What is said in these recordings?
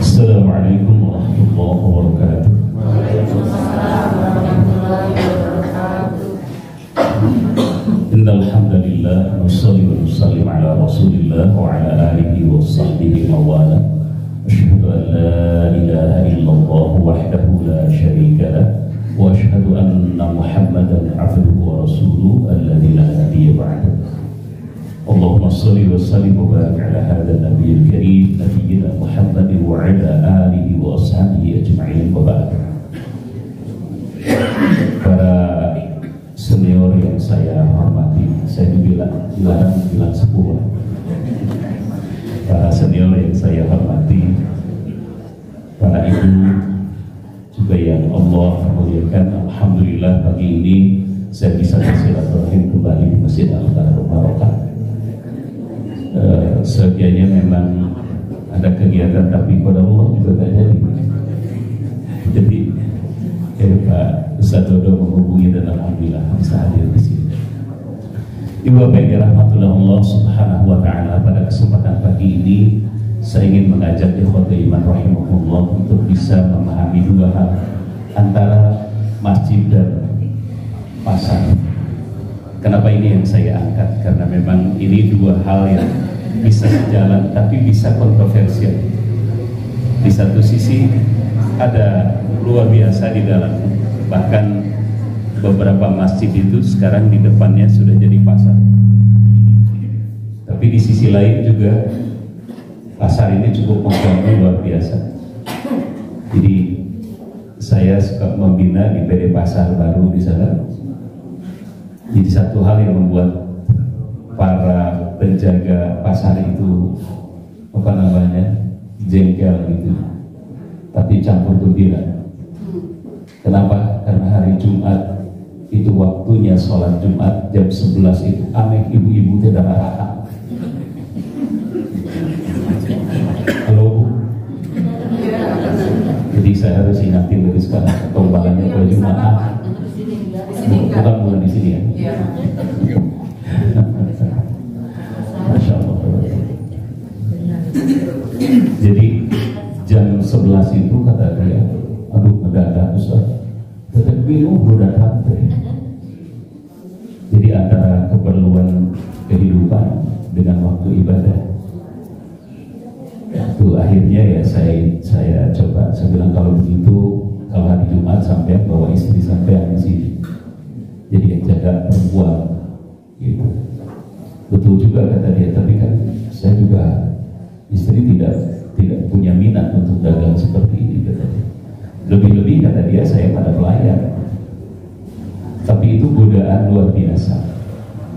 Assalamualaikum warahmatullahi wabarakatuh. Innal hamdalillah nusholli wa nusallim ala Rasulillah wa ala alihi wa sahbihi wa wala. Asyhadu an la ilaha illallah wahdahu la syarika lah wa asyhadu anna Muhammadan abduhu wa rasuluhu alladzi la nabiyya ba'dahu. Allahumma shalli wa sallim wa barik ala hadzal nabiyil karim nabiyyina Muhammad wa ala alihi wa ashabihi ajma'in wa ba'd. Para senior yang saya hormati, saya dilarang bilang sepuh. Para senior yang saya hormati, para ibu juga yang Allah muliakan, alhamdulillah pagi ini saya bisa bersilaturahim kembali di Masjid Al-Barokah. Sekiannya memang ada kegiatan, tapi pada Allah juga gak jadi. Jadi Pak Ustaz Dodo menghubungi dan alhamdulillah bisa hadir di sini. Ibu bapak yang rahmatullah Allah subhanahu wa ta'ala, pada kesempatan pagi ini saya ingin mengajak ikhwatul iman rahimahullah untuk bisa memahami dua hal antara masjid dan pasar. Kenapa ini yang saya angkat? Karena memang ini dua hal yang bisa sejalan tapi bisa kontroversial. Di satu sisi ada luar biasa di dalam, bahkan beberapa masjid itu sekarang di depannya sudah jadi pasar. Tapi di sisi lain juga pasar ini cukup mengganggu luar biasa. Jadi saya suka membina di PD Pasar Baru di sana. Jadi satu hal yang membuat para penjaga pasar itu jengkel gitu, tapi campur gembira. Kenapa? Karena hari Jumat itu waktunya sholat Jumat jam 11 itu aneh, ibu-ibu tidak marah. Halo Bu. Jadi saya harus ingatin dari sekarang ketombalannya pada Jumat. Bukan di sini ya. Masya Allah. Jadi jam 11 itu kata dia, aduh mendadak Ustaz, tetap bingung udah datang. Jadi antara keperluan kehidupan dengan waktu ibadah, itu akhirnya ya saya coba, saya bilang kalau begitu, kalau hari Jumat sampai bawa istri sampai di sini, jadi yang jaga perempuan gitu. Betul juga kata dia, tapi kan saya juga istri tidak punya minat untuk dagang seperti ini kata dia. Lebih-lebih kata dia saya pada pelayan. Tapi itu godaan luar biasa.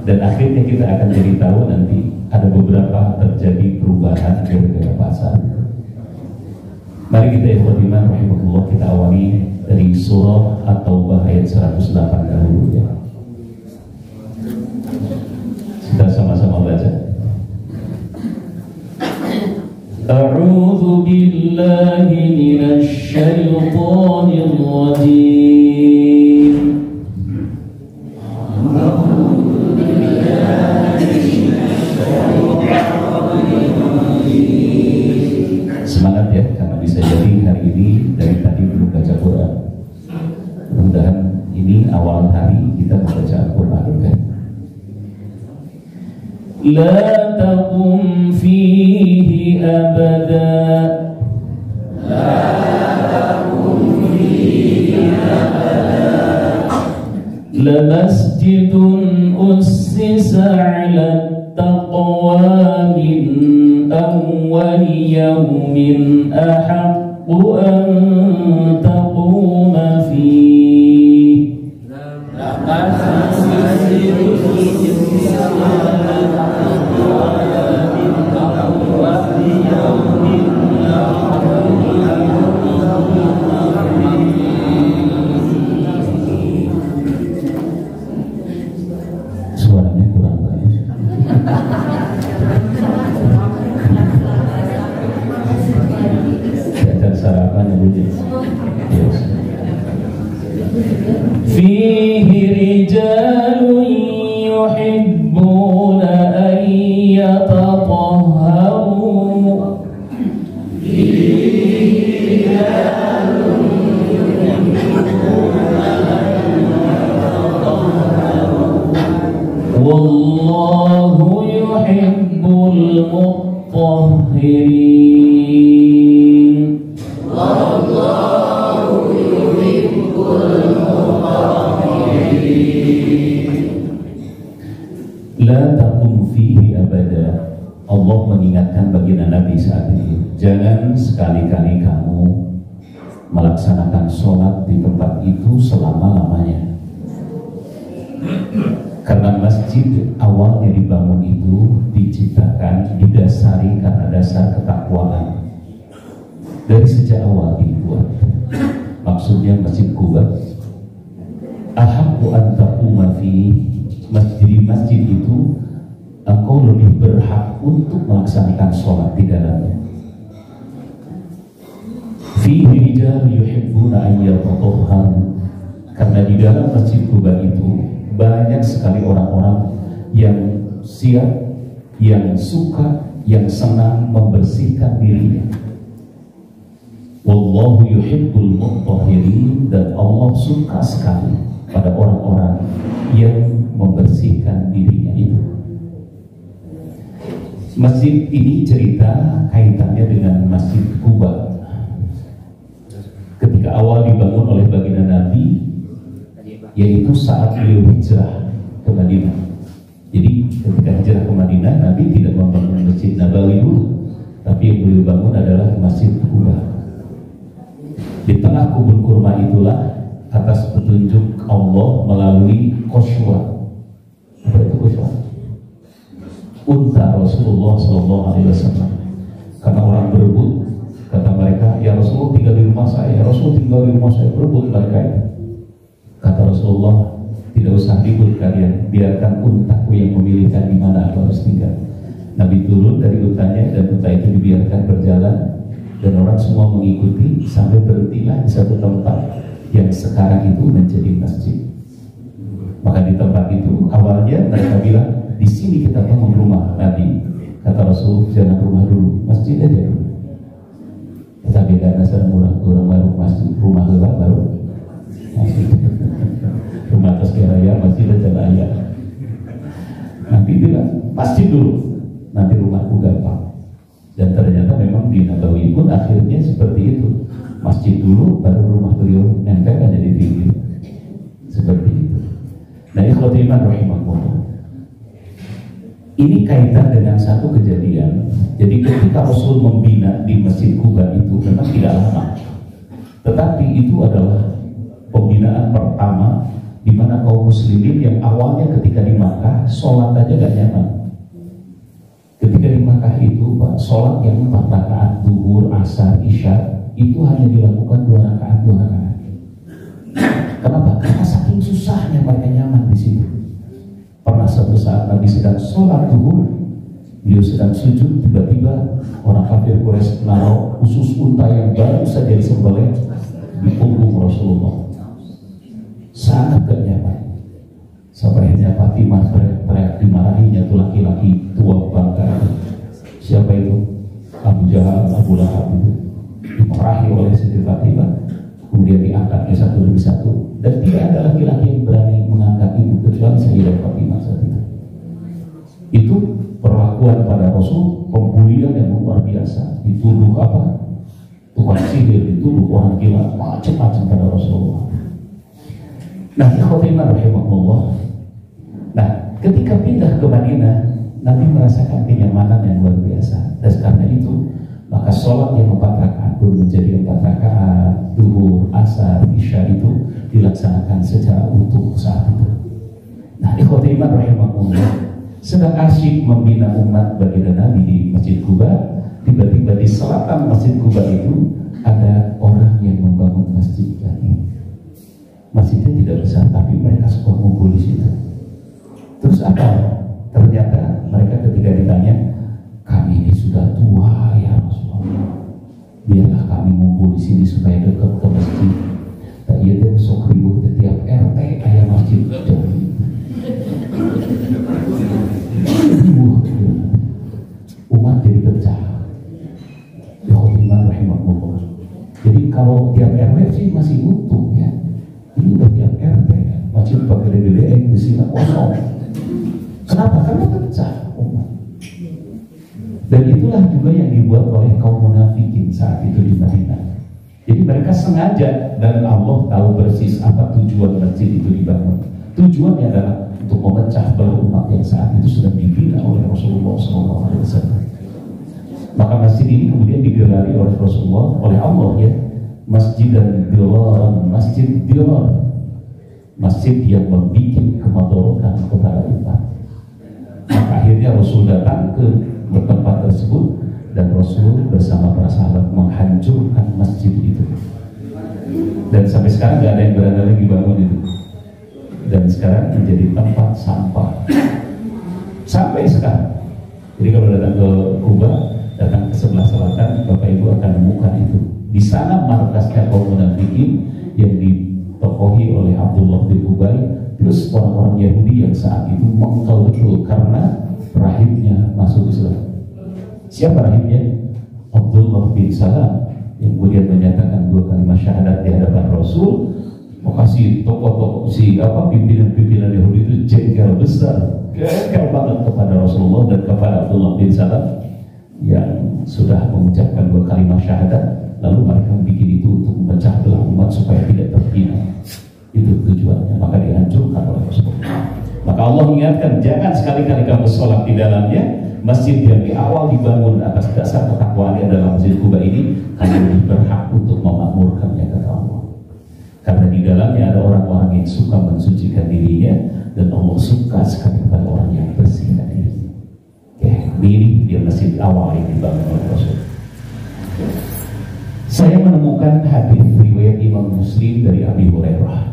Dan akhirnya kita akan jadi tahu nanti ada beberapa terjadi perubahan gara-gara pasar. Mari kita ikhwan rahimahullah, kita awali dari surah At-Taubah ayat 108 dahulu ya. Kita sama-sama baca. A'udzu billahi minasy syaithanir rajim. Semangat ya, karena bisa jadi hari ini dari tadi belum baca Quran. Mudah-mudahan ini awal hari kita membaca Al-Quran kan. La taqum fihi abada, la taqum fihi abada, la masjidun ussisa ala taqwa min awwali yawmin ahaqqu an taquma fihi, la masjidun ussisa ala suaranya kurang baik. Diajak sarapan ya Bu. Yes. Fihi rijalun yuhibbuna an yatatahharu. Fihi baginda Nabi saat itu, jangan sekali-kali kamu melaksanakan sholat di tempat itu selama-lamanya. Karena masjid awalnya dibangun itu diciptakan, didasari karena dasar ketakwaan. Dari sejak awal dibuat. Maksudnya Masjid Quba, ahaqqu an taquma fi masjid itu engkau lebih berhak untuk melaksanakan sholat di dalamnya. Fihi rijal yuhibbuna an yatatahharu, karena di dalam Masjid Quba itu banyak sekali orang-orang yang siap, yang suka, yang senang membersihkan dirinya. Wallahu yuhibbul mutahhirin, dan Allah suka sekali pada orang-orang yang membersihkan dirinya itu. Masjid ini cerita kaitannya dengan Masjid Quba. Ketika awal dibangun oleh baginda Nabi, yaitu saat beliau hijrah ke Madinah. Jadi ketika hijrah ke Madinah, Nabi tidak membangun Masjid Nabawi dulu, tapi yang beliau bangun adalah Masjid Quba. Di tengah kebun kurma itulah, atas petunjuk Allah melalui Quswa. Apa itu Quswa? Unta Rasulullah SAW. Karena orang berebut, kata mereka, ya Rasulullah tinggal di rumah saya, ya Rasulullah tinggal di rumah saya, berebut mereka itu. Kata Rasulullah, tidak usah ribut kalian, biarkan untaku yang memilihkan di mana aku harus tinggal. Nabi turun dari untanya dan unta itu dibiarkan berjalan, dan orang semua mengikuti sampai berhentilah di satu tempat yang sekarang itu menjadi masjid. Maka di tempat itu awalnya mereka bilang, di sini kita bangun rumah Nabi. Kata Rasul, jangan rumah dulu, masjid aja dulu. Kita beda dasar murah kurang baru masjid, rumah gelap baru masjid. Rumah atas raya masjid aja raya. Nabi bilang masjid dulu, nanti rumahku gampang. Dan ternyata memang di Nabawi pun akhirnya seperti itu. Masjid dulu, baru rumah beliau nempel aja di pinggir. Seperti itu. Nah, ikhwatul iman rahimahullah. Ini kaitan dengan satu kejadian. Jadi ketika Rasul membina di Masjid Quba itu memang tidak lama, tetapi itu adalah pembinaan pertama di mana kaum muslimin yang awalnya ketika di Makkah sholat aja gak nyaman. Ketika di Makkah itu, Pak, sholat yang 4 rakaat zuhur, asar, isya itu hanya dilakukan 2 rakaat. Kenapa? Karena saking susahnya mereka nyaman di situ. Pernah suatu saat Nabi sedang sholat zuhur, beliau sedang sujud, tiba-tiba orang kafir Quraisy menaruh usus unta yang baru saja disembelih di punggung Rasulullah. Sangat gak nyaman. Sampai akhirnya Fatimah teriak dimarahinya tuh laki-laki tua bangka. Siapa itu? Abu Jahal, Abu Lahab itu dimarahi oleh Siti Fatimah. Kemudian diangkatnya satu demi satu, dan tidak ada laki-laki yang berani mengangkat itu kecuali Sayyidah Fatimah saat itu. Itu perlakuan pada Rasul, pembulian yang luar biasa. Dituduh apa? Tukang sihir, dituduh orang gila, macam-macam pada Rasulullah. Nah, ikhwatina rahimahullah. Nah, ketika pindah ke Madinah, Nabi merasakan kenyamanan yang luar biasa. Dan karena itu, maka sholat yang 4 rakaat pun menjadi 4 rakaat, zuhur, asar, isya itu dilaksanakan secara utuh saat itu. Nah, ikhwatul iman rahimahullah, sedang asyik membina umat baginda Nabi di Masjid Quba, tiba-tiba di selatan Masjid Quba itu ada orang yang membangun masjid lagi. Masjidnya tidak besar, tapi mereka suka ngumpul di situ. Terus apa? Ternyata mereka ketika ditanya, kami ini sudah tua ya Rasulullah, biarlah kami ngumpul di sini supaya dekat ke masjid. Tak iya deh, sok ribut setiap RT kayak masjid. Umat jadi pecah. Ya Allah rahimahullah. Jadi kalau tiap RW sih masih utuh ya. Ini udah tiap RT, masjid pakai gede-gede, di sini kosong. Kenapa? Karena pecah umat. Dan itulah juga yang dibuat oleh kaum munafikin saat itu di Madinah. Jadi mereka sengaja, dan Allah tahu persis apa tujuan masjid itu dibangun. Tujuannya adalah untuk memecah belah umat yang saat itu sudah dibina oleh Rasulullah SAW. Maka masjid ini kemudian digelari oleh Rasulullah, oleh Allah ya, masjidan dilaran, masjid dilar, masjid yang membuat kemadorotan kepada umat. Maka akhirnya Rasul datang ke tempat tersebut dan Rasul bersama para sahabat menghancurkan masjid itu. Dan sampai sekarang nggak ada yang berani lagi bangun itu. Dan sekarang menjadi tempat sampah sampai sekarang. Jadi kalau datang ke Kuba, datang ke sebelah selatan, Bapak Ibu akan menemukan itu. Di sana markasnya kaum munafikin yang ditokohi oleh Abdullah bin Ubay plus orang-orang Yahudi yang saat itu mengkal betul karena rahibnya masuk Islam. Siapa rahibnya? Abdullah bin Salam yang kemudian menyatakan 2 kalimat syahadat di hadapan Rasul. Makasih tokoh-tokoh pimpinan-pimpinan Yahudi itu jengkel besar, jengkel banget kepada Rasulullah dan kepada Abdullah bin Salam yang sudah mengucapkan 2 kalimat syahadat. Lalu mereka bikin itu untuk memecah belah umat supaya tidak terhina. Itu tujuannya, maka dihancurkan oleh Rasulullah. Maka Allah mengingatkan, jangan sekali-kali kamu sholat di dalamnya. Masjid yang di awal dibangun atas dasar ketakwaan adalah Masjid Kuba ini, hanya berhak untuk memakmurkannya, kata Allah. Karena di dalamnya ada orang-orang yang suka mensucikan dirinya, dan Allah suka sekali kepada orang yang bersihkan dirinya. Mirip di masjid awal yang dibangun oleh Rasul. Saya menemukan hadis riwayat Imam Muslim dari Abi Hurairah.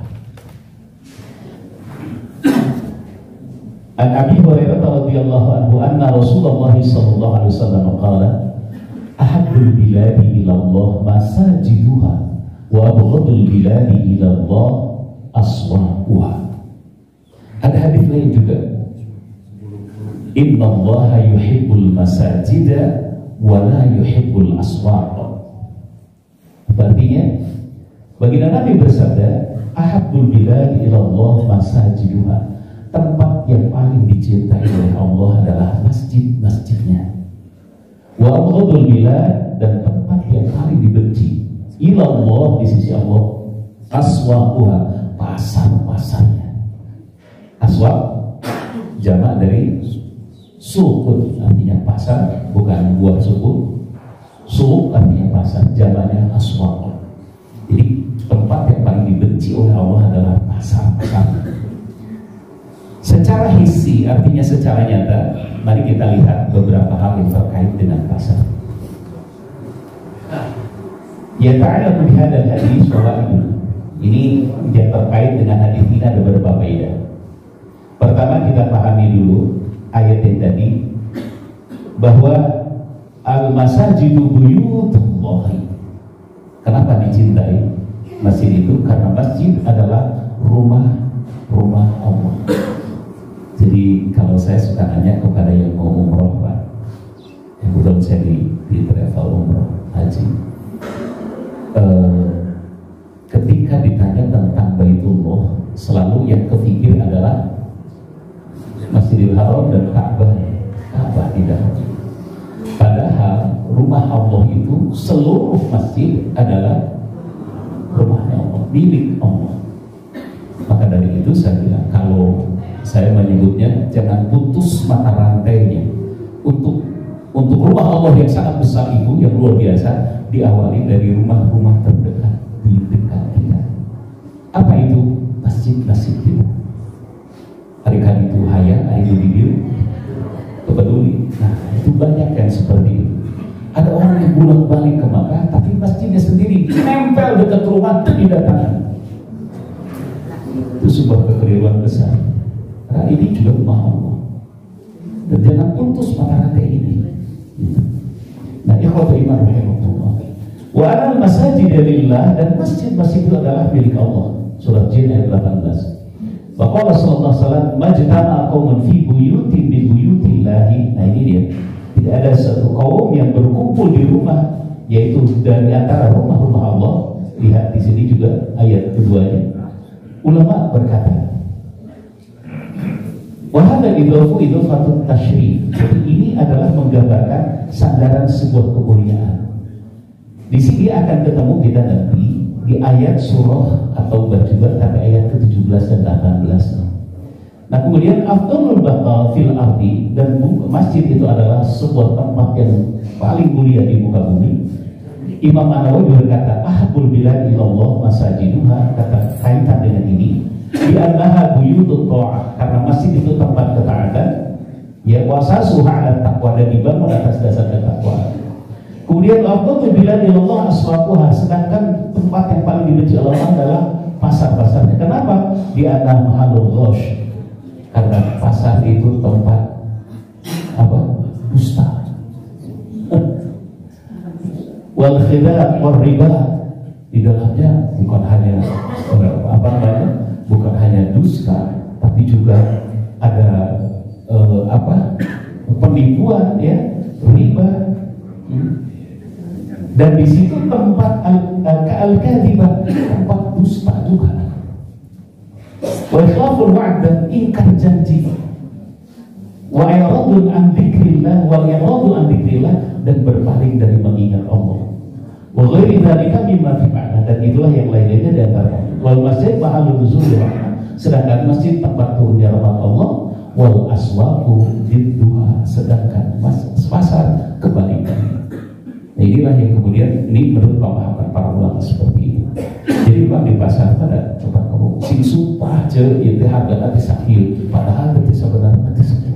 An Abi Hurairah radhiyallahu anhu anna Rasulullah sallallahu alaihi wasallam qala ahabbul biladi ila Allah masajiduha wa abghadul biladi ila Allah aswaquha. Ada hadis lain juga, inna Allah yuhibbul masajida wa la yuhibbul aswaq. Artinya baginda Nabi bersabda, ahabbul biladi ila Allah masajiduha. Tempat yang paling dicintai oleh Allah adalah masjid-masjidnya. Wa abghadul bilad, dan tempat yang paling dibenci ilallah di sisi Allah aswaquha, pasar-pasarnya. Aswaq jamak dari suq, artinya pasar, bukan buah suku. Suq artinya pasar, jamaknya aswaq. Jadi tempat yang paling dibenci oleh Allah adalah pasar-pasar. Secara hissi, artinya secara nyata, mari kita lihat beberapa hal yang terkait dengan pasar. Ya ta'ala bihadal hadis fawaid. Ini yang terkait dengan hadis ini ada beberapa faedah. Pertama, kita pahami dulu ayat yang tadi, bahwa al-masajidu buyutullah. Kenapa dicintai masjid itu? Karena masjid adalah rumah Allah. Jadi kalau saya suka nanya kepada yang mau umroh, Pak, kebetulan saya di travel umroh haji, ketika ditanya tentang Baitullah, selalu yang kepikir adalah Masjidil Haram dan Ka'bah tidak. Padahal rumah Allah itu, seluruh masjid adalah rumahnya Allah, milik Allah. Maka dari itu saya bilang, kalau saya menyebutnya, jangan putus mata rantainya untuk rumah Allah yang sangat besar itu, yang luar biasa, diawali dari rumah-rumah terdekat di dekat kita. Apa itu? Masjid-masjid kita. Hari-hari itu hayat, hari itu bibir kepeduli. Nah, itu banyak yang seperti itu. Ada orang yang bolak-balik ke Makkah, tapi masjidnya sendiri nempel dekat rumah, tidak datang. Itu sebuah kekeliruan besar. Nah, ini juga rumah Allah, dan jangan putus mata rantai ini. Nah, ikhwatu iman rahimahullah, wa anal masajid lillah, dan masjid-masjid itu adalah milik Allah. Surah Jin ayat 18. Bahwa Rasulullah SAW majtama'a qaumun fi buyutin bi buyutillahi. Nah, ini dia, tidak ada satu kaum yang berkumpul di rumah, yaitu dari antara rumah-rumah Allah. Lihat di sini juga ayat keduanya. Ulama berkata, wahada idhafatut tasyrif. Jadi ini adalah menggambarkan sandaran sebuah kemuliaan. Di sini akan ketemu kita nanti di ayat surah At-Taubah juga, tapi ayat ke-17 dan 18. Nah, kemudian afdalul baqa fil ardi, dan masjid itu adalah sebuah tempat yang paling mulia di muka bumi. Imam An-Nawawi berkata, ahabul bilad ilallah masajiduha, kata kaitan dengan ini, di annaha buyutut ta'ah, karena masjid itu tempat ketaatan, ya wasasuha ala taqwa, dan dibangun atas dasar ketakwaan. Kemudian afdalul bilad ilallah aswaquha, sedangkan tempat yang paling dibenci Allah adalah pasar-pasarnya. Kenapa? Di annaha mahalul ghosh, karena pasar itu tempat apa? Dusta. Wal khida' wal riba, di dalamnya bukan hanya bukan hanya dusta, tapi juga ada penipuan, ya, riba. Dan di situ tempat al-kadhibah, tempat dusta juga. Wa ikhlaful wa'd, dan ingkar janji. Wa i'radun an dzikrillah, dan berpaling dari mengingat Allah. Wa ghairi dzalika mimma fi ma'na, dan itulah yang lainnya di antara. Wal masjid mahallu nuzul rahmah, sedangkan masjid tempat turunnya rahmat Allah. Wal aswaqu didduha, sedangkan pasar kebalikannya. Nah, inilah yang kemudian ini menurut pemahaman para ulama seperti itu. Jadi Pak, di pasar pada tempat kamu sing sumpah aja itu harga nanti sakit, padahal itu sebenarnya nanti sakit.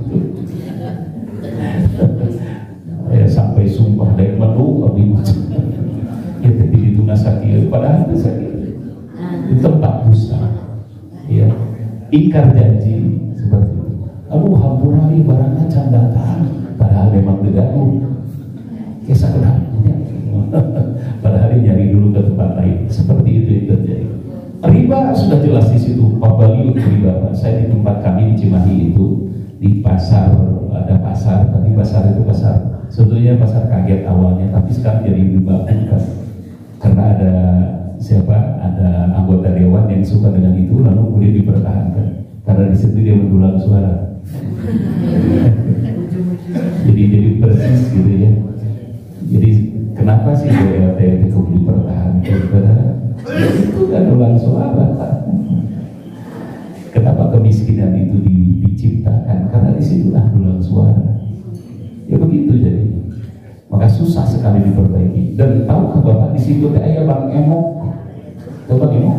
Ya, sampai sumpah dari menu lebih macam ya, tapi itu sakit, padahal itu sakit. Itu tempat dusta, ya, ingkar janji seperti itu. Lalu hampurai barangnya candatan, padahal memang terganggu. Kisah kenapa? Padahal dia nyari dulu ke tempat lain. Seperti itu yang terjadi. Riba sudah jelas di situ. Pabaliu riba. Saya di tempat kami di Cimahi itu, di pasar, ada pasar, tapi pasar itu pasar sebetulnya pasar kaget awalnya, tapi sekarang jadi riba bukan. Karena ada ada anggota dewan yang suka dengan itu, lalu kemudian dipertahankan karena di situ dia mendulang suara. jadi persis gitu ya. Jadi kenapa sih BLT itu dipertahankan? Karena itu kan dulang suara. Kenapa kemiskinan itu diciptakan? Karena di situlah dulang suara. Ya begitu jadi. Maka susah sekali diperbaiki. Dan tahukah Bapak di situ ada Bang Emok? Coba Emok.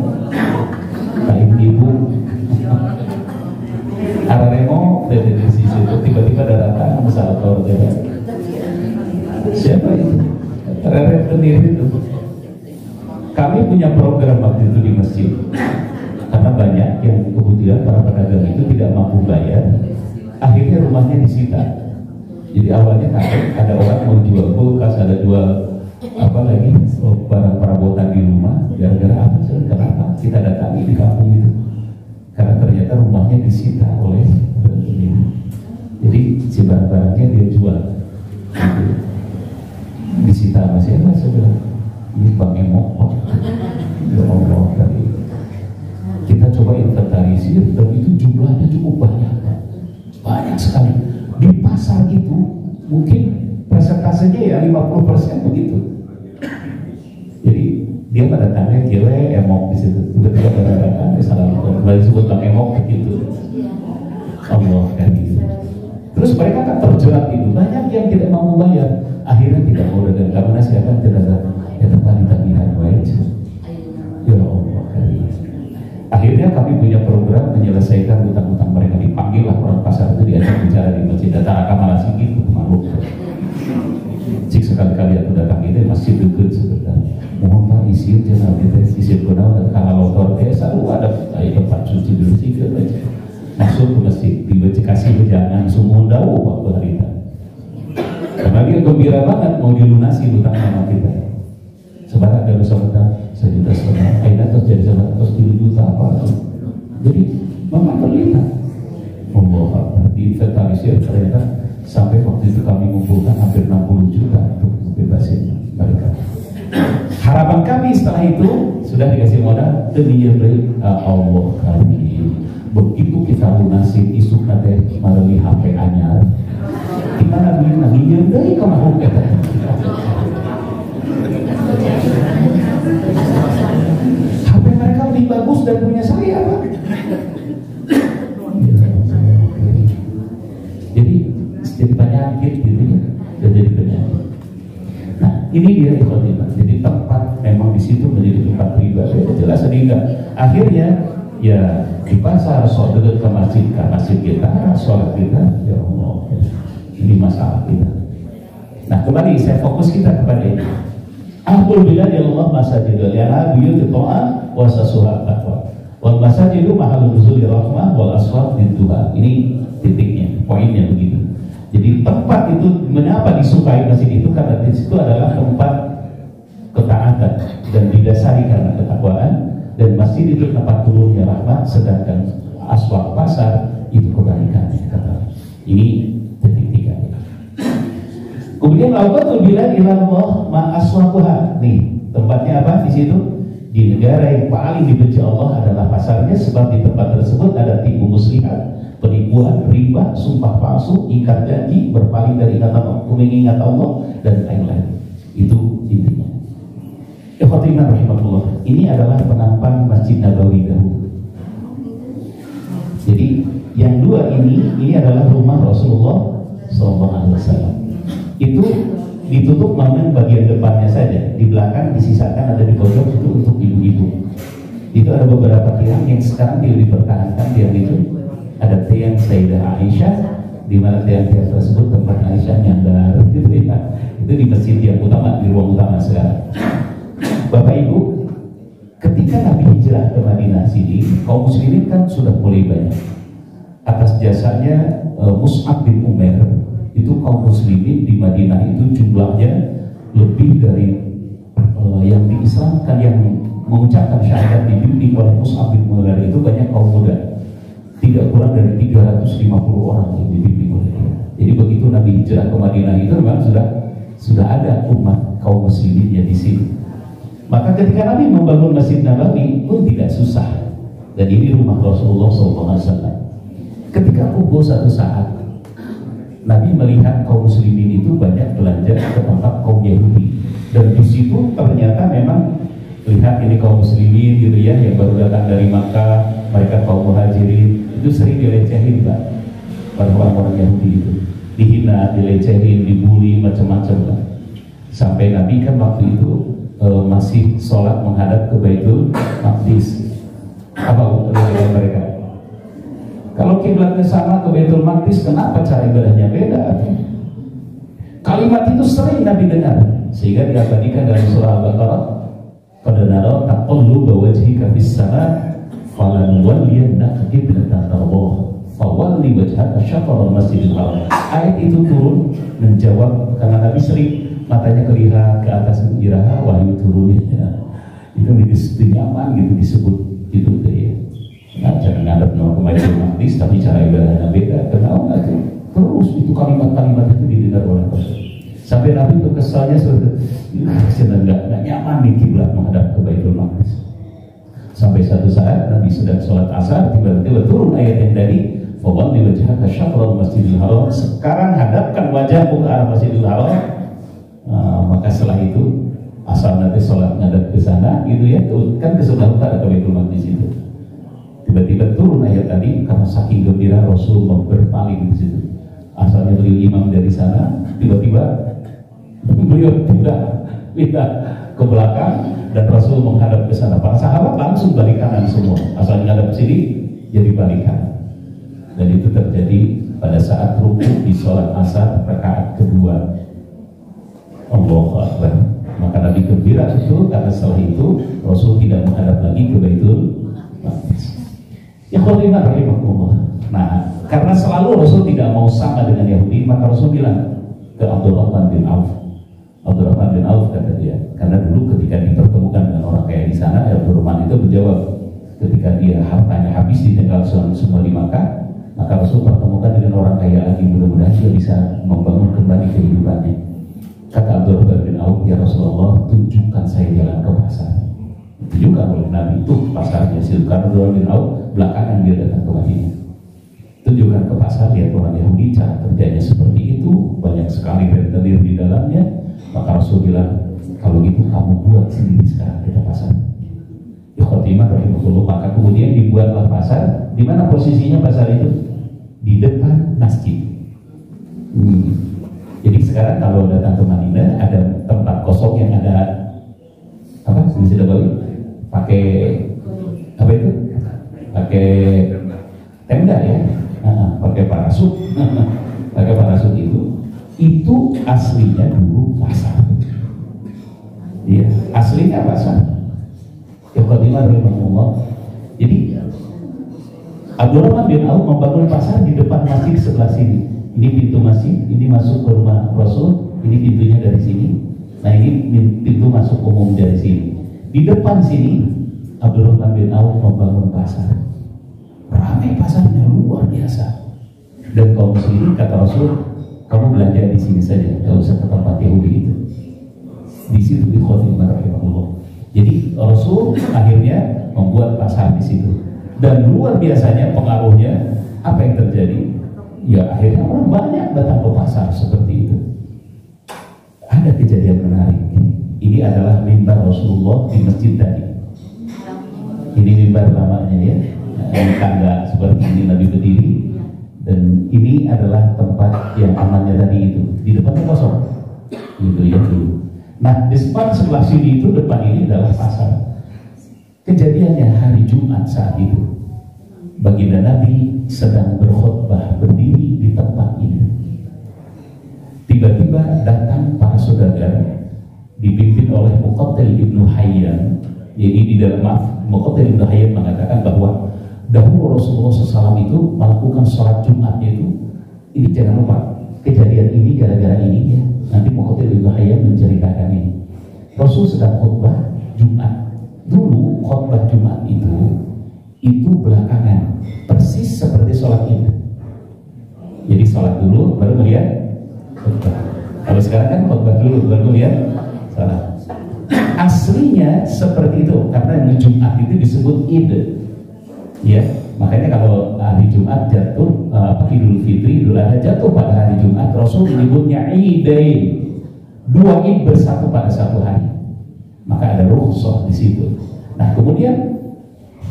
Nah, ibu Araremo dari sisi itu tiba-tiba datang masalah keluarga. Siapa itu? Araremo sendiri itu. Kami punya program waktu itu di masjid. Karena banyak yang kemudian para pedagang itu tidak mampu bayar, akhirnya rumahnya disita. Jadi awalnya ada orang mau jual kulkas, ada jual apa lagi, barang perabotan di rumah. Gara-gara apa sih? Kenapa? Kita datangi di kampung itu. Karena ternyata rumahnya disita oleh ini. Jadi si barang-barangnya dia jual. Gitu. Disita sama siapa? Saya bilang, ini Bang Emok. Ya Allah, tadi kita coba inventarisir, dan itu jumlahnya cukup banyak, sekali. Di pasar itu mungkin persentasenya ya 50% begitu. Jadi dia pada tanya kira Emok di situ, udah tidak ada salah kembali sebut Bang Emok begitu. Allah kan gitu. Terus mereka kan terjerat itu, banyak yang tidak mau membayar, akhirnya tidak mau dagang karena siapa tidak ada ya tempat ditagihan baik. Ya Allah kan gitu. Akhirnya kami punya program menyelesaikan hutang-hutang mereka. Dipanggil lah orang pasar itu, diajak bicara di masjid. Data akan malah sedikit makhluk. Jika sekali-kali aku datang ini masih dekat sebenarnya. Mohon Pak isi jangan isi kenal dan kalau lotor selalu ada tempat cuci dulu sih aja. Masuk ke masjid, dikasih jangan semua dawu waktu hari itu. Karena dia gembira banget mau dilunasi hutang sama kita. Sebarang ada bersama 1,5 juta, akhirnya terjadi sama 1,7 juta apa? Jadi memang terlihat. Diinventarisir ternyata sampai waktu itu kami mengumpulkan hampir 60 juta untuk bebasin mereka. Harapan kami setelah itu sudah dikasih modal, demi Allah kami begitu kita lunasi isu nanti melalui HP anyar. Gimana duitnya? Nginyem dari kamu kita. HP mereka lebih bagus dan punya saya, Pak. Jadi penyakit gitu ya, jadi penyakit. sehingga akhirnya ya di pasar, sholat dekat ke masjid kita, sholat kita, ya Allah, ini masalah kita. Nah kembali saya fokus kita kepada ini. Ahlul bilad ya Allah masajidul li'ana buyuti ta'ah wa sasuha taqwa wal masajidu mahalul nuzuli rahmah wal aswat dintuha. Ini titiknya, poinnya begitu. Jadi tempat itu, mengapa disukai masjid itu? Karena di situ adalah tempat ketaatan dan didasari karena ketakwaan, dan masjid itu tempat turunnya rahmat, sedangkan aswat pasar itu kebalikan. Ini titik tiga. Kemudian awqatul bilad ila Allah ma aswaquha. Nih, tempatnya apa di situ? Di negara yang paling dibenci Allah adalah pasarnya, sebab di tempat tersebut ada tipu muslihat, penipuan, riba, sumpah palsu, ingkar janji, berpaling dari ingatan mengingat Allah, dan lain-lain. Itu intinya. Ikhwatina rahimahullah. Ini adalah penampakan Masjid Nabawi dahulu. Jadi yang dua ini adalah rumah Rasulullah SAW. Itu ditutup namun bagian depannya saja, di belakang disisakan ada di pojok itu untuk ibu-ibu. Itu ada beberapa tiang yang sekarang dipertahankan. Tiang itu ada tiang Sayyidah Aisyah, di mana tiang-tiang tersebut tempat Aisyah nyandar gitu ya. Itu di masjid yang utama, di ruang utama sekarang. Bapak Ibu, ketika Nabi hijrah ke Madinah sini, kaum muslimin kan sudah mulai banyak. Atas jasanya Mus'ab bin Umair, itu kaum muslimin di Madinah itu jumlahnya lebih dari yang diislamkan, yang mengucapkan syahadat dibimbing oleh Mus'ab bin Umair itu banyak kaum muda, tidak kurang dari 350 orang yang dibimbing oleh dia. Jadi begitu Nabi hijrah ke Madinah itu memang sudah ada umat kaum musliminnya di sini. Maka ketika Nabi membangun Masjid Nabawi pun tidak susah, dan ini rumah Rasulullah SAW. Ketika kumpul satu saat, Nabi melihat kaum muslimin itu banyak belanja ke tempat kaum Yahudi, dan di situ ternyata memang lihat ini kaum muslimin gitu ya, yang baru datang dari Makkah, mereka kaum muhajirin itu sering dilecehin Pak, pada orang-orang Yahudi itu, dihina, dilecehin, dibully, macam-macam lah. Sampai Nabi kan waktu itu masih sholat menghadap ke Baitul Maqdis. Apa urusan mereka? Kalau kiblatnya sama ke Baitul Maqdis, kenapa cara ibadahnya beda? Kalimat itu sering Nabi dengar, sehingga diabadikan dalam surah Al-Baqarah. Qad nara taqalluba wajhika fis sama' falanuwalliyannaka qiblatan tardhaha fawalli wajhaka syatrul masjidil haram. Ayat itu turun menjawab karena Nabi sering matanya kelihat ke atas Iraha, wahyu turunnya. Itu nyaman gitu disebut itu ya. Nah, jangan ngadep ke Baitul Maqdis, tapi cara ibadahnya beda. Kenapa? Terus itu kalimat-kalimat itu didengar oleh Rasul. Sampai Nabi itu kesalnya sudah nggak nyaman nih kiblat menghadap ke Baitul Maqdis. Sampai satu saat Nabi sedang sholat asar, tiba-tiba turun ayat yang tadi, fawalli wajhaka syatrul masjidil haram. Sekarang hadapkan wajahmu ke arah Masjidil Haram. Maka setelah itu asal nanti sholat ngadap ke sana gitu ya, kan ke sebelah utara ke Baitul Maqdis itu. Tiba-tiba turun ayat tadi karena saking gembira Rasul berpaling di situ. Asalnya beliau imam dari sana, tiba-tiba beliau pindah ke belakang dan Rasul menghadap ke sana. Para sahabat langsung balik kanan semua. Asalnya ngadap sini jadi balik kanan. Dan itu terjadi pada saat rukuk di sholat asar rakaat kedua. Allahu Akbar. Maka Nabi gembira itu karena setelah itu Rasul tidak menghadap lagi ke Baitul Maqdis. Ya khawatirin rahimahumullah. Nah, karena selalu Rasul tidak mau sama dengan Yahudi, maka Rasul bilang ke Abdurrahman bin Auf. Abdurrahman bin Auf kata dia, karena dulu ketika dipertemukan dengan orang kaya di sana, Abdurrahman itu menjawab ketika dia hartanya habis ditinggal semua di Makkah, maka Rasul pertemukan dengan orang kaya lagi, mudah-mudahan dia bisa membangun kembali kehidupannya. Kata Abdurrahman bin Auf, ya Rasulullah, tunjukkan saya jalan ke pasar. Tunjukkan oleh Nabi itu pasarnya. Karena Abdurrahman bin Auf belakangan dia datang ke Madinah. Tunjukkan ke pasar, lihat orang Yahudi cara kerjanya seperti itu, banyak sekali rentenir di dalamnya. Maka Rasul bilang, kalau gitu kamu buat sendiri sekarang kita pasar. Ya khotimah rahimahullah. Maka kemudian dibuatlah pasar. Di mana posisinya pasar itu? Di depan masjid. Jadi sekarang kalau datang ke Madinah ada tempat kosong yang ada apa? Bisa dibagi pakai pakai tenda ya, pakai parasut. Pakai parasut itu aslinya dulu pasar. Iya, aslinya pasar. Ikhwanillah rahimahullah. Jadi Abdurrahman bin Auf membangun pasar di depan masjid sebelah sini. Ini pintu masjid, ini masuk ke rumah Rasul, ini pintunya dari sini. Nah ini pintu masuk umum dari sini. Di depan sini Abdurrahman bin Auf membangun pasar. Ramai pasarnya luar biasa. Dan kaum muslimin kata Rasul, kamu belanja di sini saja, tidak usah ke tempat Yahudi itu. Di situ di Khotimah rahimahullah. Jadi Rasul akhirnya membuat pasar di situ. Dan luar biasanya pengaruhnya, apa yang terjadi? Ya akhirnya orang banyak datang ke pasar seperti itu. Ada kejadian menarik. Ini adalah mimbar Rasulullah di masjid tadi. Ini mimbar lamanya ya, tangga seperti ini Nabi berdiri. Dan ini adalah tempat yang amannya tadi itu. Di depannya kosong. Gitu ya dulu. Nah di depan sebelah sini itu, depan ini adalah pasar. Kejadiannya hari Jumat saat itu, baginda Nabi sedang berkhutbah berdiri di tempat ini. Tiba-tiba datang para saudagar dipimpin oleh Muqattil ibnu Hayyan. Jadi di dalam Muqattil ibnu Hayyan mengatakan bahwa dahulu Rasulullah SAW itu melakukan sholat Jumatnya itu, ini jangan lupa kejadian ini gara-gara ini ya. Nanti Muqattil ibnu Hayyan menceritakan ini. Rasul sedang khutbah Jumat. Dulu khutbah Jumat itu belakangan, persis seperti sholat Id. Jadi sholat dulu baru melihat khutbah. Kalau sekarang kan khutbah dulu baru melihat sholat. Aslinya seperti itu karena Jumat itu disebut Id. Ya, makanya kalau hari Jumat jatuh, Idul Fitri, Idul Adha jatuh pada hari Jumat, Rasul menyebutnya Idain, 2 Id bersatu pada satu hari. Maka ada rukhsah di situ. Nah kemudian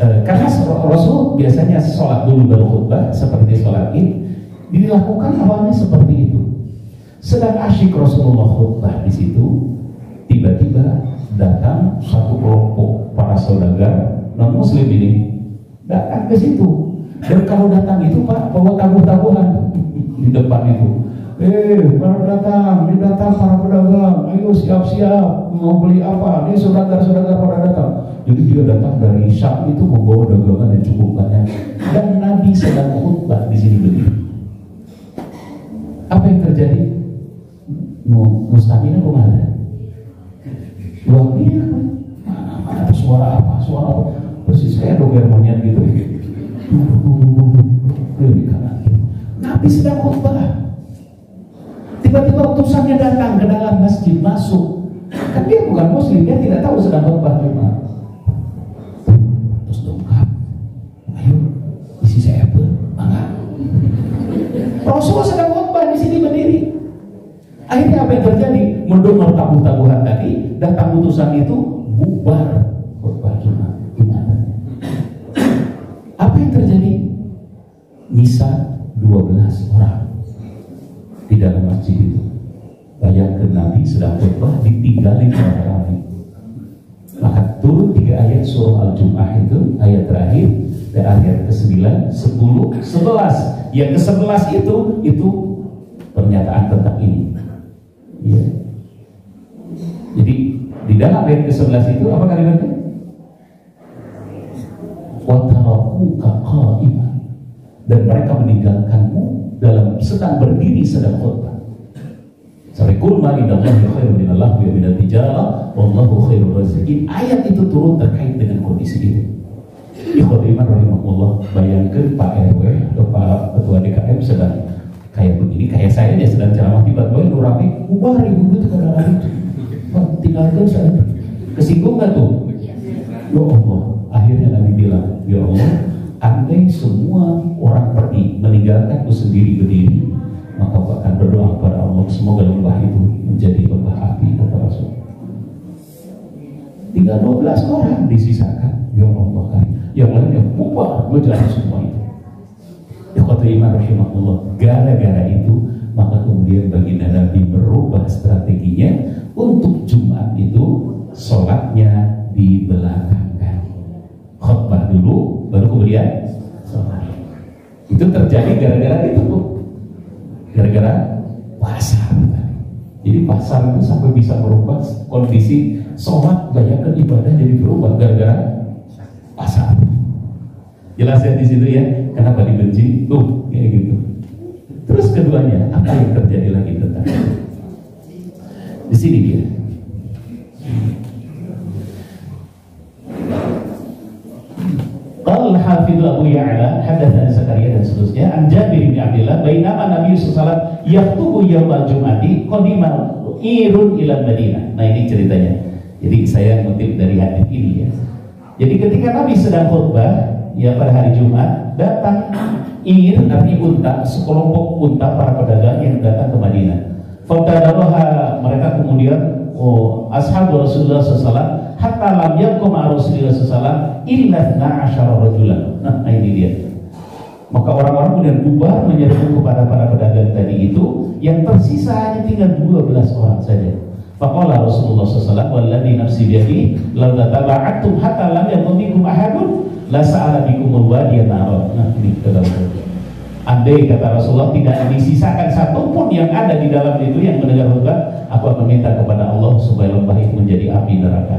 karena Rasul biasanya sholat dulu baru khutbah seperti sholat Id, dilakukan awalnya seperti itu. Sedang asyik Rasulullah khutbah di situ, tiba-tiba datang satu kelompok para saudagar non Muslim ini. Datang ke situ, dan kalau datang itu Pak bawa tabuh-tabuhan di depan itu. Datang para pedagang, ayo siap-siap mau beli apa? Ini saudagar-saudagar pada datang. Jadi dia datang dari Syam itu membawa dagangan yang cukup banyak. Dan Nabi sedang khutbah di sini berdiri. Apa yang terjadi? Mustamina kemana? Luar biasa. Mana suara apa? Suara apa? Persis kayak doger monyet gitu. Nabi sedang khutbah. Tiba-tiba utusannya datang ke dalam masjid, masuk. Kan dia bukan Muslim, dia tidak tahu sedang khutbah Jumat. Terus dongkap, ayo isi saya apa? Mangga. Rasulullah sedang khutbah di sini berdiri. Akhirnya apa yang terjadi? Mendengar tabuh-tabuhan tadi, datang utusan itu, bubar khutbah Jumat. Apa yang terjadi? Nyisa 12 orang di dalam masjid itu. Bayangkan Nabi sedang khutbah ditinggalin oleh Nabi. Maka turun 3 ayat surah Al-Jum'ah itu, ayat terakhir dan ayat ke-9, 10, 11. Yang ke-11 itu pernyataan tentang ini. Ya. Jadi di dalam ayat ke-11 itu apa kalimatnya? Dan mereka meninggalkanmu dalam sedang berdiri sedang khutbah. Sampai kulma innallahi khairun minallahu wa minat tijarah wallahu khairur raziqin. Ayat itu turun terkait dengan kondisi itu. Ikhwan rahimahullah, bayangkan Pak RW atau Pak Ketua DKM sedang kayak begini, kayak saya dia sedang ceramah tiba-tiba nurani bubar ibu itu kadang-kadang itu. Tinggalkan saya. Kesinggung nggak tuh? Ya Allah. Akhirnya Nabi bilang, ya Allah, andai semua orang pergi meninggalkanku sendiri berdiri, maka aku akan berdoa kepada Allah semoga lembah itu menjadi lembah api, kata Rasul. Tinggal 12 orang disisakan. Ya Allah kan, yang lainnya bubar menjadi semua itu. Ya kata iman rahimahullah, gara-gara itu maka kemudian baginda Nabi merubah strateginya untuk Jumat itu sholatnya di belakangkan. Khutbah dulu baru kemudian sholat. Itu terjadi gara-gara itu tuh, gara-gara pasar. Jadi pasar itu sampai bisa merubah kondisi sholat, bayangkan ibadah jadi berubah gara-gara pasar. Jelas ya di situ ya, kenapa dibenci? Tuh, kayak gitu. Terus keduanya, apa yang terjadi lagi tentang itu? Di sini dia. Qala al-Hafidz Abu Ya'la hadatsana Zakaria dan seterusnya an Jabir bin Abdullah bainama Nabi sallallahu alaihi wasallam yaktubu yaumal jum'ati qadima irun ila Madinah. Nah ini ceritanya. Jadi saya ngutip dari hadis ini ya. Jadi ketika Nabi sedang khutbah ya pada hari Jumat, datang ir artinya unta, sekelompok unta para pedagang yang datang ke Madinah. Faqadaroha, mereka kemudian ashabu Rasulullah SAW hatta lam yakum Rasulullah SAW illa 12 rajulan. Nah ini dia. Maka orang-orang kemudian bubar menyerbu kepada para pedagang tadi itu, yang tersisa hanya tinggal 12 orang saja. Faqala Rasulullah SAW walladzi nafsi biyadihi law tataba'atum hatta lam yakun minkum ahadun la sa'ala bikumul wadiya nar. Nah ini kata andai kata Rasulullah tidak disisakan satupun yang ada di dalam itu yang mendengar khutbah, aku akan minta kepada Allah supaya lembah itu menjadi api neraka.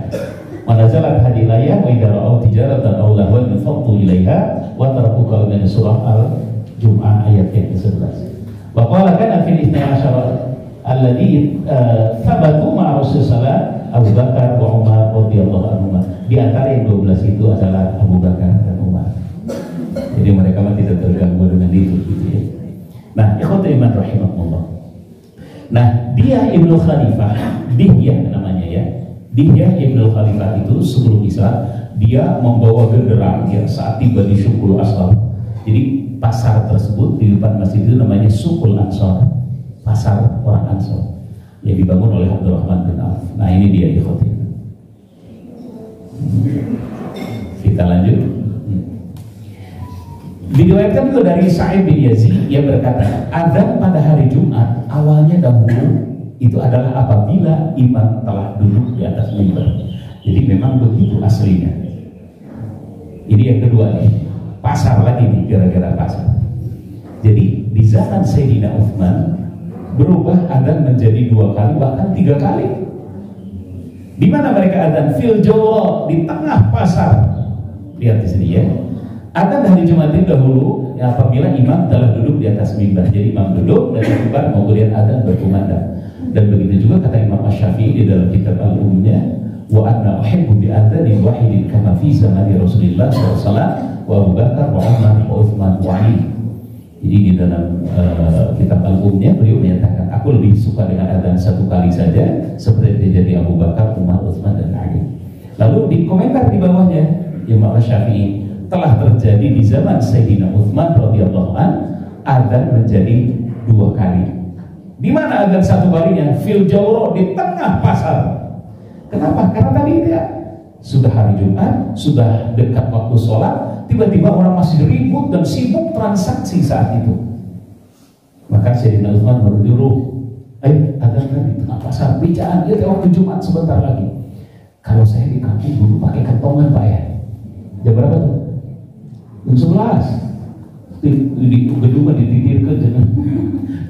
Manazalat hadilaya wa idza ra'aw tijaratan aw lahwan faqtu ilaiha wa taraku qaulan surah Al-Jum'ah ayat yang ke-11. Wa qala kana fil 12 alladhi thabatu ma Rasulullah Abu Bakar wa Umar radhiyallahu anhum. Di antara yang 12 itu adalah Abu Bakar dan Umar. Jadi mereka tidak terganggu dengan itu gitu ya. Nah, ikhwatul iman rahimahullah. Nah, dia Ibnu Khalifah, Dihyah namanya ya. Dihyah Ibnu Khalifah itu sebelum Islam dia membawa genderang yang saat tiba di Syukul Asghar. Jadi pasar tersebut di depan masjid itu namanya Sukul Ansor, pasar orang Ansor yang dibangun oleh Abdurrahman bin Auf. Nah ini dia ikhwatul. Kita lanjut. Diriwayatkan juga dari Sa'id bin Yazid, ia berkata, azan pada hari Jumat awalnya dahulu itu adalah apabila imam telah duduk di atas mimbar. Jadi memang begitu aslinya. Ini yang kedua nih, pasar lagi nih gara-gara pasar. Jadi di zaman Sayyidina Utsman berubah azan menjadi 2 kali bahkan 3 kali. Di mana mereka azan? Fil Jawra, di tengah pasar. Lihat di sini ya. Ada hari Jumat itu dahulu ya, apabila imam telah duduk di atas mimbar. Jadi imam duduk dan mimbar kemudian adzan berkumandang. Dan begitu juga kata Imam Asy-Syafi'i di dalam kitab Al-Ummiyah, wa anna uhibbu bi adzani wahidin kama fi zamani Rasulillah sallallahu alaihi wasallam wa Abu Bakar wa Umar wa Utsman wa Ali. Jadi di dalam kitab Al-Ummiyah beliau menyatakan aku lebih suka dengan adzan 1 kali saja seperti terjadi Abu Bakar, Umar, Utsman dan Ali. Lalu di komentar di bawahnya Imam Asy-Syafi'i, telah terjadi di zaman Sayyidina Utsman radhiyallahu an adzan menjadi 2 kali. Di mana adzan 1 kalinya? Fil Jawra, di tengah pasar. Kenapa? Karena tadi dia sudah hari Jumat, sudah dekat waktu sholat, tiba-tiba orang masih ribut dan sibuk transaksi saat itu. Maka Sayyidina Utsman menyuruh, ayo adzan di tengah pasar, bicara dia waktu Jumat sebentar lagi. Kalau saya di kampung dulu pakai kantongan Pak ya. Jam berapa tuh? Jam 11 di gedung dititirkan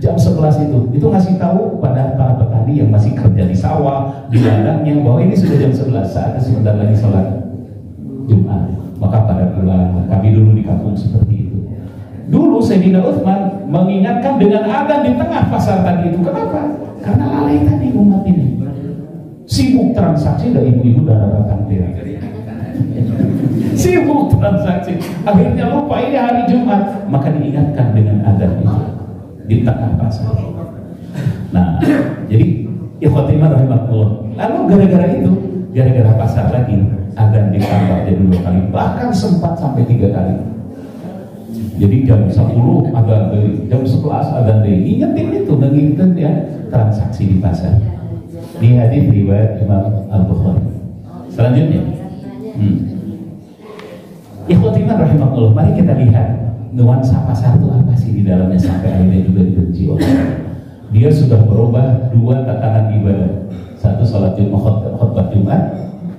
jam 11 itu ngasih tahu pada para petani yang masih kerja di sawah, di ladangnya bahwa ini sudah jam 11 saatnya sebentar lagi sholat Jumat. Maka pada pulang, kami dulu di kampung seperti itu. Dulu Sayyidina Utsman mengingatkan dengan adzan di tengah pasar tadi itu. Kenapa? Karena lalai tadi umat ini sibuk transaksi dan ibu-ibu darah-darah sibuk transaksi, akhirnya lupa ini hari Jumat, maka diingatkan dengan adzan itu di tengah pasar. Nah, jadi ikhwatul iman rahimakumullah. Lalu gara-gara itu, gara-gara pasar lagi, adzan ditambah jadi 2 kali, bahkan sempat sampai 3 kali. Jadi jam 10 adzan dari, jam 11 adzan dari, ingetin itu, mengingetin ya transaksi di pasar. Di hadis riwayat Imam Al-Bukhari. Selanjutnya. Ikhwatul iman rahimahullah, mari kita lihat nuansa pasar itu apa sih di dalamnya sampai akhirnya juga dibenci orang. Dia sudah berubah 2 tatanan ibadah. 1 salat Jumat, khutbah Jumat,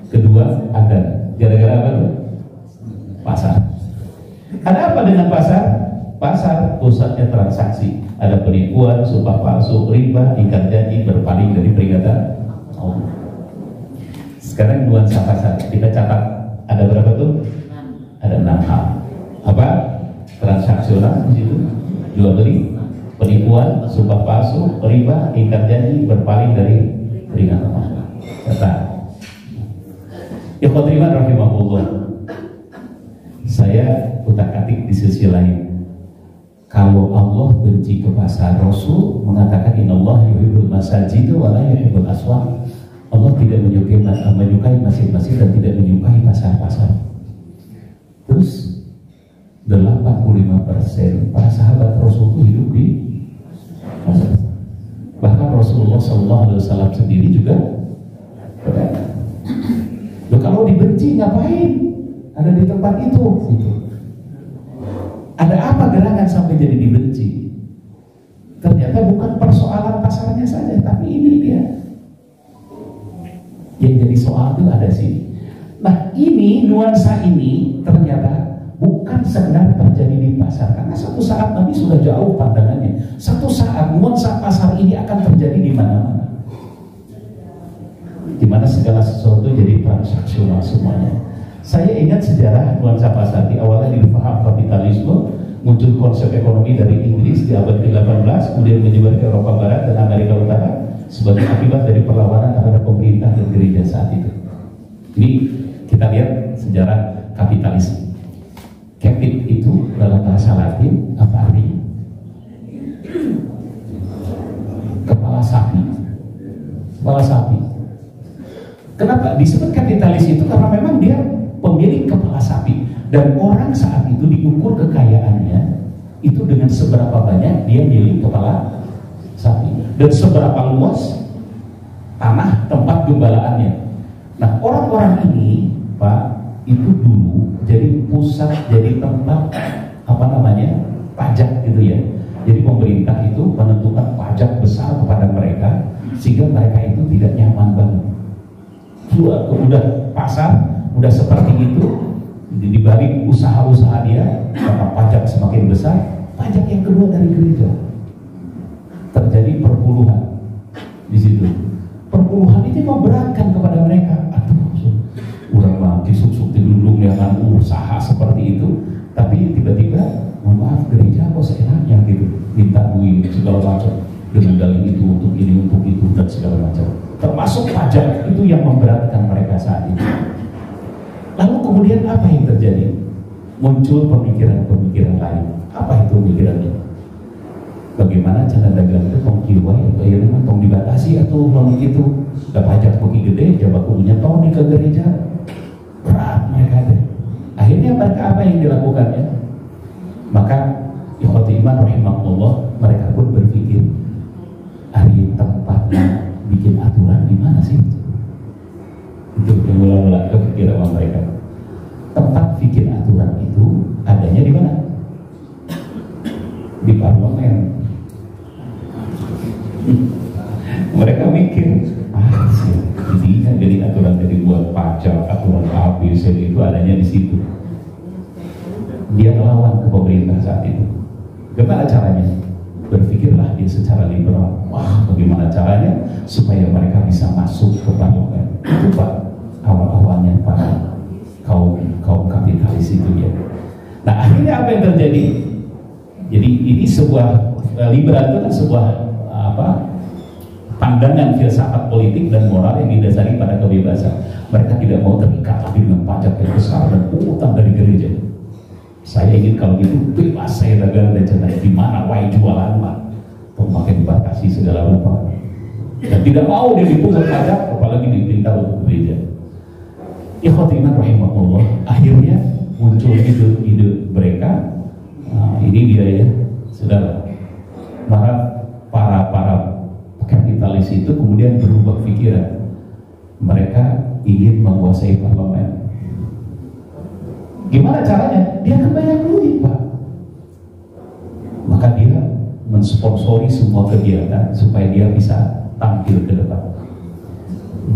kedua adzan. Gara-gara apa tuh? Pasar. pusatnya transaksi. Ada penipuan, sumpah palsu, riba, ingkar janji, berpaling dari peringatan Allah. Sekarang nuansa pasar kita catat ada berapa tuh? Ada 6 hal. Apa? Transaksional di situ, jual beli, penipuan, sumpah palsu, riba, ingkar janji, berpaling dari peringatan Allah. Catat. Ikhwati rahimahullah. Saya utak-atik di sisi lain. Kalau Allah benci ke pasar, Rasul mengatakan innallaha yuhibbul masajid wa la yuhibbul aswaq. Allah tidak menyukai masjid-masjid dan tidak menyukai pasar-pasar. Terus 85% para sahabat Rasul itu hidup di pasar. Bahkan Rasulullah SAW sendiri juga berkata, kalau dibenci ngapain ada di tempat itu? Gitu. Ada apa gerangan sampai jadi dibenci? Ternyata bukan persoalan pasarnya saja, tapi ini dia yang jadi soal itu ada sini. Nah ini nuansa ini ternyata bukan sekedar terjadi di pasar, karena satu saat Nabi sudah jauh pandangannya. Satu saat nuansa pasar ini akan terjadi di mana-mana, di mana segala sesuatu jadi transaksional semuanya. Saya ingat sejarah nuansa pasar di awalnya dipaham kapitalisme, muncul konsep ekonomi dari Inggris di abad ke-18, kemudian menyebar ke Eropa Barat dan Amerika Utara sebagai akibat dari perlawanan terhadap pemerintah dan gereja saat itu. Ini kita lihat sejarah kapitalisme. Capit itu dalam bahasa Latin apa artinya? Kepala sapi. Kepala sapi. Kenapa disebut kapitalis itu? Karena memang dia pemilik kepala sapi, dan orang saat itu diukur kekayaannya itu dengan seberapa banyak dia milik kepala sapi dan seberapa luas tanah tempat gembalaannya. Nah orang-orang ini Pak itu dulu jadi pusat, jadi tempat apa namanya pajak gitu ya. Jadi pemerintah itu menentukan pajak besar kepada mereka sehingga mereka itu tidak nyaman banget. Udah pasar udah seperti itu, di balik usaha-usaha dia, karena pajak semakin besar, pajak yang kedua dari gereja, terjadi perpuluhan di situ. Perpuluhan itu memberatkan kepada mereka. Aduh, udah mati susuk dulu dengan usaha seperti itu, tapi tiba-tiba, mohon maaf gereja kok seenaknya gitu, minta duit segala macam dengan dalih itu untuk ini untuk itu dan segala macam. Termasuk pajak itu yang memberatkan mereka saat ini. Lalu kemudian apa yang terjadi? Muncul pemikiran-pemikiran lain. Apa itu pemikirannya? Bagaimana cara dagang itu mengkiwai atau ya memang tong dibatasi atau mau gitu? Gak pajak pergi gede, coba punya tong di ke gereja berat mereka ada. Akhirnya mereka apa yang dilakukannya? Maka ikhwati iman rahimahullah, mereka pun berpikir, hari tempatnya bikin aturan di mana sih? Itu mula-mula kepikiran mereka. Tempat bikin aturan itu adanya di mana? Di parlemen. Mereka mikir, intinya jadi aturan dari buat pajak, aturan ABC itu adanya di situ. Dia melawan ke pemerintah saat itu. Gimana caranya? Berpikirlah dia secara liberal. Wah, bagaimana caranya supaya mereka bisa masuk ke parlemen? Itu Pak, awal-awalnya para kaum kapitalis itu ya. Nah akhirnya apa yang terjadi? Jadi ini sebuah liberal itu kan sebuah pandangan filsafat politik dan moral yang didasari pada kebebasan. Mereka tidak mau terikat lagi dengan pajak yang besar dan pungutan dari gereja. Saya ingin kalau gitu bebas saya dagang dan cerai di mana wae jualan mah, memakai dibatasi segala rupa. Dan tidak mau dia dipungut pajak, apalagi dipinta untuk gereja. Ikhwatiman rahimahullah, akhirnya muncul ide mereka. Nah, ini dia ya, saudara. Para kapitalis itu kemudian berubah pikiran. Mereka ingin menguasai parlemen. Gimana caranya? Dia kan banyak duit Pak. Maka dia mensponsori semua kegiatan supaya dia bisa tampil ke depan.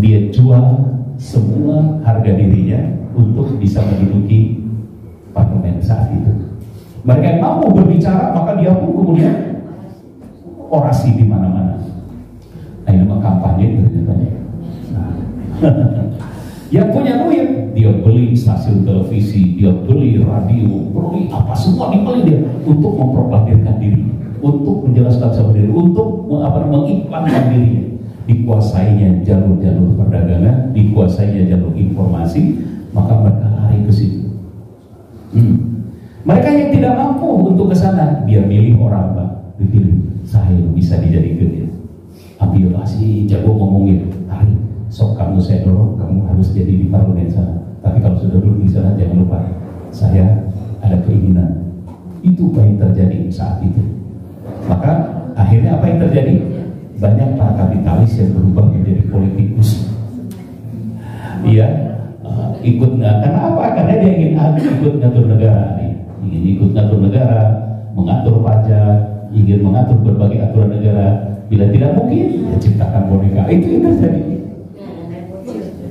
Dia jual semua harga dirinya untuk bisa menduduki parlemen saat itu. Mereka yang mampu berbicara, maka dia pun kemudian orasi di mana-mana. Nah, ini mah kampanye ternyata. Nah. Yang punya duit, dia beli stasiun televisi, dia beli radio, beli apa semua dibeli dia untuk memproklamirkan diri, untuk menjelaskan sama diri, untuk mengiklankan dirinya. Dikuasainya jalur-jalur perdagangan, dikuasainya jalur informasi, maka mereka lari ke situ. Mereka yang tidak mampu untuk ke sana, dia milih orang, Pak, dipilih, saya bisa dijadikan dia. Ambil si jago ngomongin, tarik, sok kamu saya dorong, kamu harus jadi di parlemen sana. Tapi kalau sudah duduk di sana jangan lupa, saya ada keinginan. Itu apa yang terjadi saat itu. Maka akhirnya apa yang terjadi? Banyak para kapitalis yang berubah menjadi politikus. Iya, ikut nggak? Karena apa? Karena dia ingin ikut ngatur negara, ingin ikut ngatur negara, mengatur pajak, ingin mengatur berbagai aturan negara. Bila tidak mungkin, ya ciptakan boneka. Itu yang terjadi.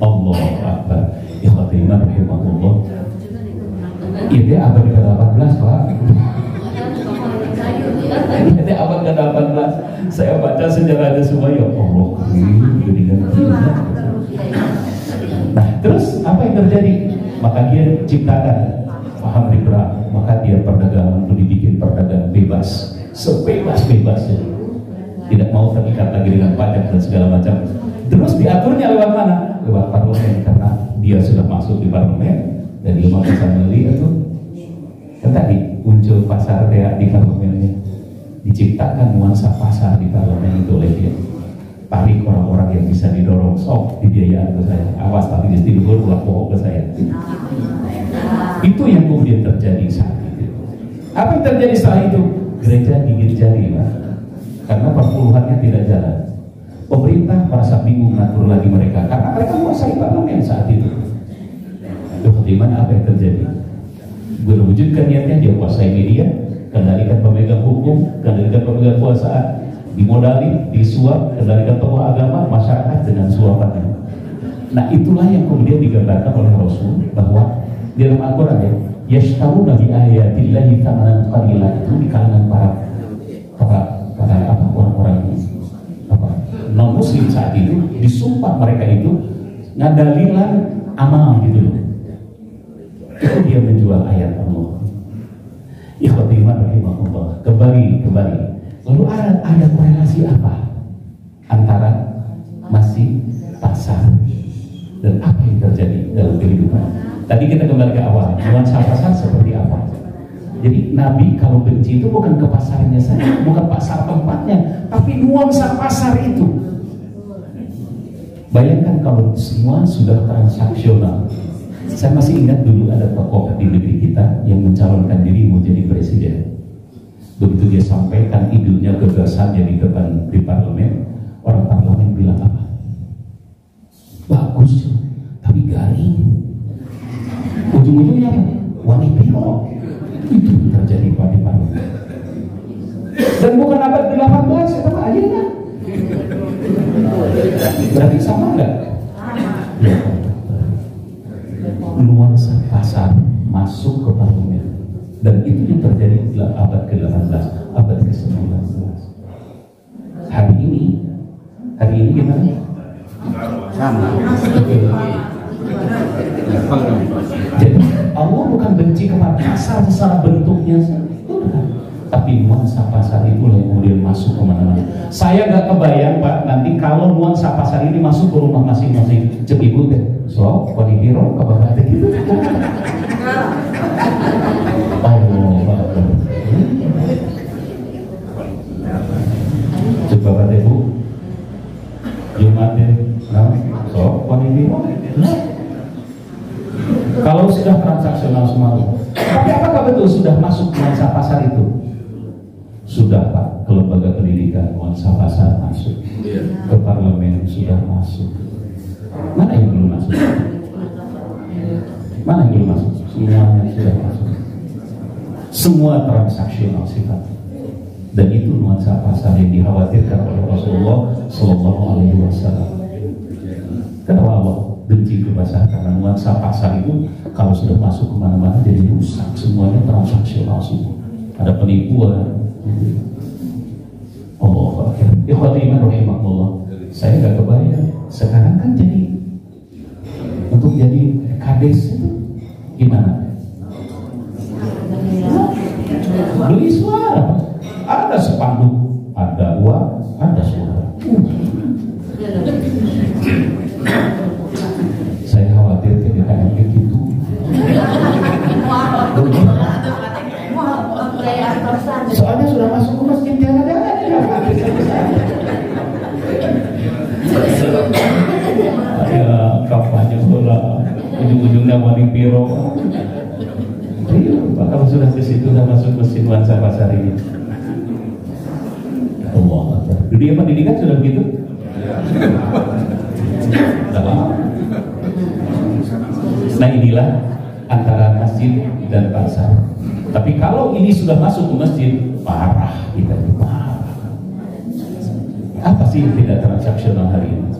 Allah Akbar. Ikhwatillah rahimahullah. Ini abad ke-18, Pak. Ini abad ke-18. Saya baca sejarahnya semua, ya Allah. Nah, terus apa yang terjadi? Maka dia ciptakan paham liberal. Maka dia perdagangan itu dibikin perdagangan bebas, sebebas-bebasnya. Tidak mau terikat lagi dengan pajak dan segala macam. Terus diaturnya lewat mana? Lewat parlemen, karena dia sudah masuk di parlemen dan dia mau bisa melihat itu. Kan tadi muncul pasar di parlemennya, diciptakan nuansa pasar di parlemen itu oleh dia. Tarik orang-orang yang bisa didorong, sok dibiayaan ke saya. Awas tapi jadi dulu pulang pokok ke saya. Itu yang kemudian terjadi saat itu. Apa yang terjadi setelah itu? Gereja gigit jari, Pak. Karena perpuluhannya tidak jalan. Pemerintah merasa bingung ngatur lagi mereka karena mereka menguasai parlemen saat itu. Bagaimana apa yang terjadi? Berwujudkan niatnya dia kuasai media, kendalikan pemegang hukum, kendalikan pemegang kekuasaan, dimodali, disuap, kendalikan tokoh agama, masyarakat dengan suapannya. Nah, itulah yang kemudian digambarkan oleh Rasul bahwa di dalam Al-Quran ya, yashtaruna bi ayatillahi thamanan qalilan, itu di kalangan para orang-orang non muslim saat itu disumpah mereka itu ngadalilan amal gitu loh. Itu dia menjual ayat Allah. Ikhwatillah rahimahullah. Kembali. Lalu ada korelasi apa antara masih pasar dan apa yang terjadi dalam kehidupan? Tadi kita kembali ke awal. Nuansa pasar seperti apa? Jadi Nabi kalau benci itu bukan ke pasarnya saja, bukan pasar tempatnya, tapi nuansa pasar itu. Bayangkan kalau semua sudah transaksional. Saya masih ingat dulu ada tokoh di negeri kita yang mencalonkan diri mau jadi presiden. Begitu dia sampaikan idenya, gagasannya di parlemen, orang parlemen bilang apa? Bagus, tapi garing. Ujung-ujungnya apa? Wanipiro. Itu terjadi pada parlemen. Dan bukan abad 18, itu mah akhirnya. Berarti sama enggak? Ya. Nuansa pasar masuk ke parlemen, dan itu yang terjadi di abad ke-18, abad ke-19. Hari ini gimana? Sama. Jadi Allah bukan benci kepada pasar secara bentuknya, tapi nuansa pasar itulah yang kemudian masuk kemana-mana. Saya nggak kebayang, Pak, nanti kalau nuansa pasar ini masuk ke rumah masing-masing. Cek ibu deh, so wanitiro kabar gitu. Allah, coba Bapak Ibu, Jumat deh, so wanitiro. Kalau sudah transaksional semua, tapi apakah betul sudah masuk nuansa pasar itu? Sudah, Pak, ke lembaga pendidikan nuansa pasar masuk, ke parlemen sudah masuk. Mana yang belum masuk? Semuanya sudah masuk. Semua transaksional sifat. Dan itu nuansa pasar yang dikhawatirkan oleh Rasulullah Sallallahu Alaihi Wasallam. Kenapa Allah benci ke pasar? Karena nuansa pasar itu kalau sudah masuk kemana-mana jadi rusak, semuanya transaksional semua. ada penipuan. Allah ikhwatiman rahimahullah. Saya nggak kebayang sekarang kan untuk jadi kades itu gimana? Beli suara, ada spanduk, ada uang, ada suara. Saya khawatir kayak gitu. Soalnya sudah masuk ke masjid jangan-jangan ya kampanye bola ujung-ujungnya mau dipiro. Kalau sudah ke situ sudah masuk mesin nuansa pasar ini. Allah, dunia pendidikan sudah begitu. Nah inilah antara masjid dan pasar. Tapi kalau ini sudah masuk ke masjid, parah kita ini, parah. Apa sih yang tidak transaksional hari ini?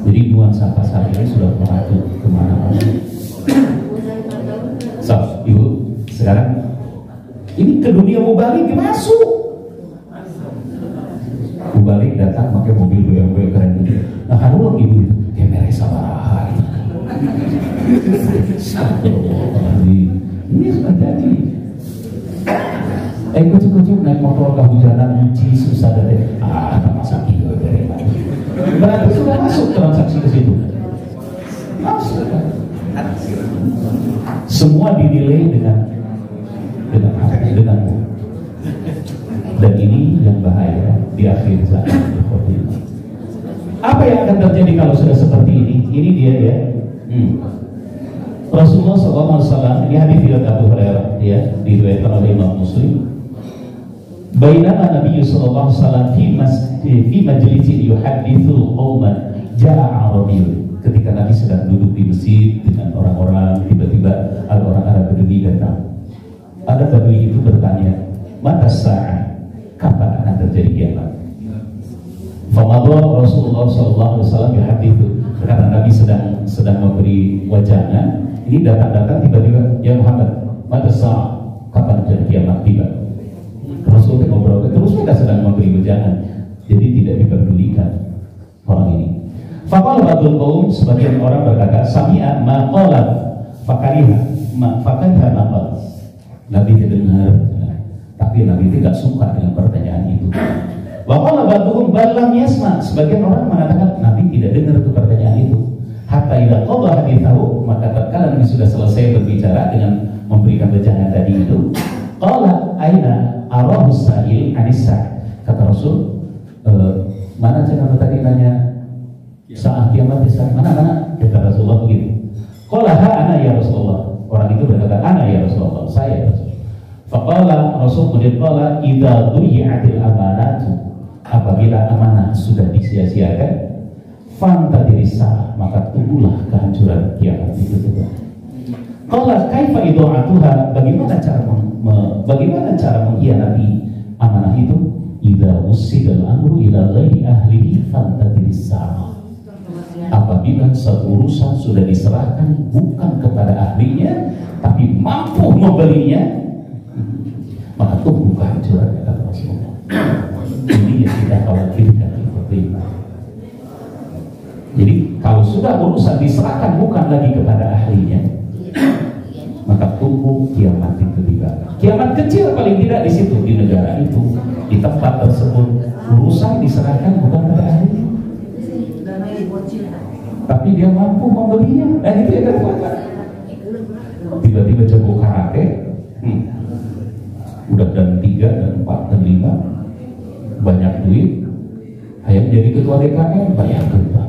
Jadi nuansa pasar ini sudah meratu kemana-mana. So, ibu, sekarang ini ke dunia mubalik masuk. Mubalik datang pakai mobil BMW keren gitu. Nah kalau ibu itu kamera sabaraha. Ini sudah jadi. Kucuk-kucuk naik motor kehujanan uji susah dari masa kilo dari mana? Berarti sudah masuk transaksi ke situ. Masuk. Semua dinilai dengan dan ini yang bahaya di akhir zaman. Apa yang akan terjadi kalau sudah seperti ini? Ini dia ya. Rasulullah SAW, ini hadis riwayat Abu Hurairah ya, diriwayatkan oleh Imam Muslim. Bainama Nabi sallallahu alaihi wasallam fi majlisin yuhadditsu qauman jaa Arabiyyun. Ketika Nabi sedang duduk di masjid dengan orang-orang, tiba-tiba ada orang Arab Badui datang. Ada Badui itu bertanya, "Mata sa'ah? Kapan akan terjadi kiamat?" Famadha Rasulullah sallallahu alaihi wasallam yuhadditsu. Karena Nabi sedang memberi wajangan, ini datang-datang tiba-tiba, "Ya Muhammad, mata sa'ah? Kapan terjadi kiamat tiba?" Rasul ngobrol terus, kita sedang memberi wajangan, jadi tidak diperdulikan orang ini. Faqala ba'dul qaum, sebagian orang berkata, "Sami'a ma qala fakariha ma qala." Nabi dengar, tapi Nabi tidak suka dengan pertanyaan itu. Waqala ba'dhum bal lam yasma, sebagian orang mengatakan Nabi tidak dengar itu pertanyaan itu. Hatta idza qada hadithahu, maka tatkala Nabi sudah selesai berbicara dengan memberikan wajangan tadi itu, qala aina arahu sa'il anisa. Kata Rasul, mana jangan tadi nanya saat kiamat besar, mana? Kata Rasulullah begitu. Qala ha ana ya Rasulullah. Orang itu berkata, ana ya Rasulullah, saya Rasul. Faqala Rasul kemudian qala idza duyi'atil amanatu, apabila amanah sudah disia-siakan, fantadirisa, maka tunggulah kehancuran kiamat itu juga. Qala kaifa idu'atuha, bagaimana cara mengkhianati amanah itu? Idza usidal amru ila ghairi ahlihi fantadirisa, apabila satu urusan sudah diserahkan bukan kepada ahlinya tapi mampu membelinya, maka tunggu kehancuran, kata Rasulullah. Ini yang kita khawatirkan seperti itu. Jadi kalau sudah urusan diserahkan bukan lagi kepada ahlinya, maka tunggu kiamat itu tiba. Kiamat kecil paling tidak di situ, di negara itu, di tempat tersebut, urusan diserahkan bukan kepada ahlinya, tapi dia mampu membelinya. Nah itu yang terbuat. Tiba-tiba jago karate, udah dan 3 dan 4 dan 5, banyak duit, ayo jadi ketua DKM, banyak kerja.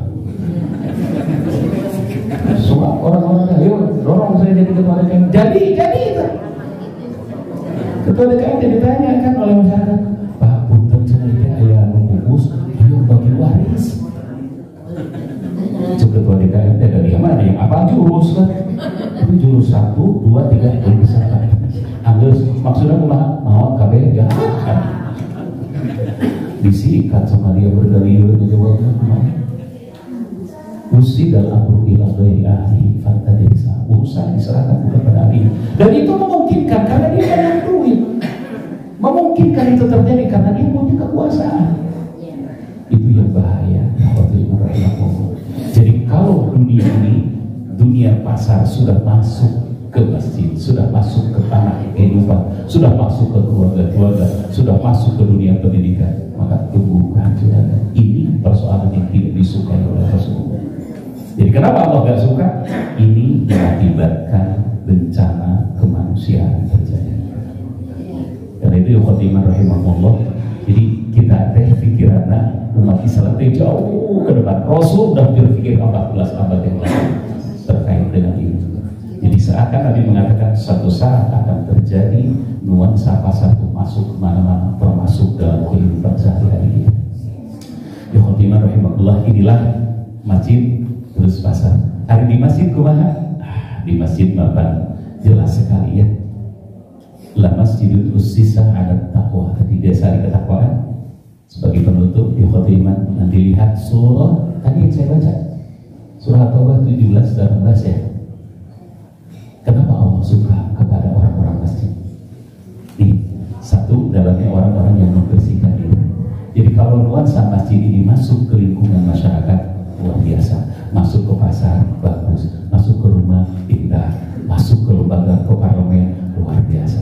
Semua orang-orang, ayo dorong saya jadi ketua DKM. Jadi itu. Ketua DKM jadi ditanyakan oleh masyarakat, Pak punten cenah aya membungkus, ayo bagi waris. Ketua DKM dari mana yang apa jurus kan? Itu jurus 1, 2, 3 yang bisa kan? Ambil maksudnya mau KB ya kan? Disikat sama dia berdalil menjawabnya kemana? Usidal amru ila ghairi ahli fantadirisa, urusan diserahkan kepada ahli. Dan itu memungkinkan karena biarkan itu terjadi karena dia punya kekuasaan. Itu yang bahaya. Jadi kalau dunia ini, dunia pasar sudah masuk ke masjid, sudah masuk ke tanah kehidupan, sudah masuk ke keluarga-keluarga, sudah masuk ke dunia pendidikan, maka tunggu kehancuran. Ini persoalan yang tidak disukai oleh Rasulullah. Jadi kenapa Allah gak suka? Ini mengakibatkan bencana kemanusiaan terjadi. Karena itu khotimah rahimahullah. Jadi kita pikirannya umat Islam itu jauh ke depan. Rasul sudah berpikir 14 abad yang lalu terkait dengan ini. Jadi seakan Nabi mengatakan suatu saat akan terjadi nuansa pasar itu masuk kemana-mana, termasuk dalam kehidupan sehari-hari kita. Ya khotimah rahimahullah, inilah masjid terus pasar. Hari di masjid kumaha? Di masjid Bapak jelas sekali ya. La masjidul ussisa 'ala taqwa, tadi dasari ketakwaan. Sebagai penutup di khotimah nanti lihat surah tadi yang saya baca. Surah Taubah 17 dan 18 ya. Kenapa Allah suka kepada orang-orang masjid? Nih, satu, dalamnya orang-orang yang membersihkan diri. Jadi kalau nuansa masjid ini masuk ke lingkungan masyarakat, luar biasa. Masuk ke pasar, bagus. Masuk ke rumah, indah. Masuk ke lembaga, ke parlemen, luar biasa.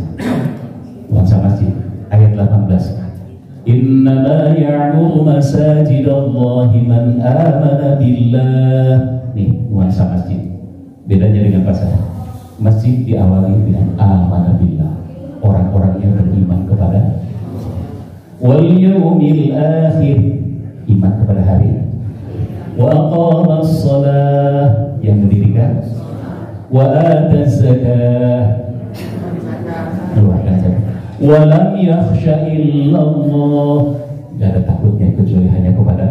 Nuansa masjid, ayat 18. Innama ya'muru masajidallahi man amana billah. Nih, nuansa masjid. Bedanya dengan pasar. Masjid diawali dengan amana billah, orang-orang yang beriman kepada wal yaumil akhir, iman kepada hari, wa aqamas shalah, yang mendirikan, wa ataz zakah, keluarkan zakat, wa lam yakhsha illallah, tidak ada takutnya kecuali hanya kepada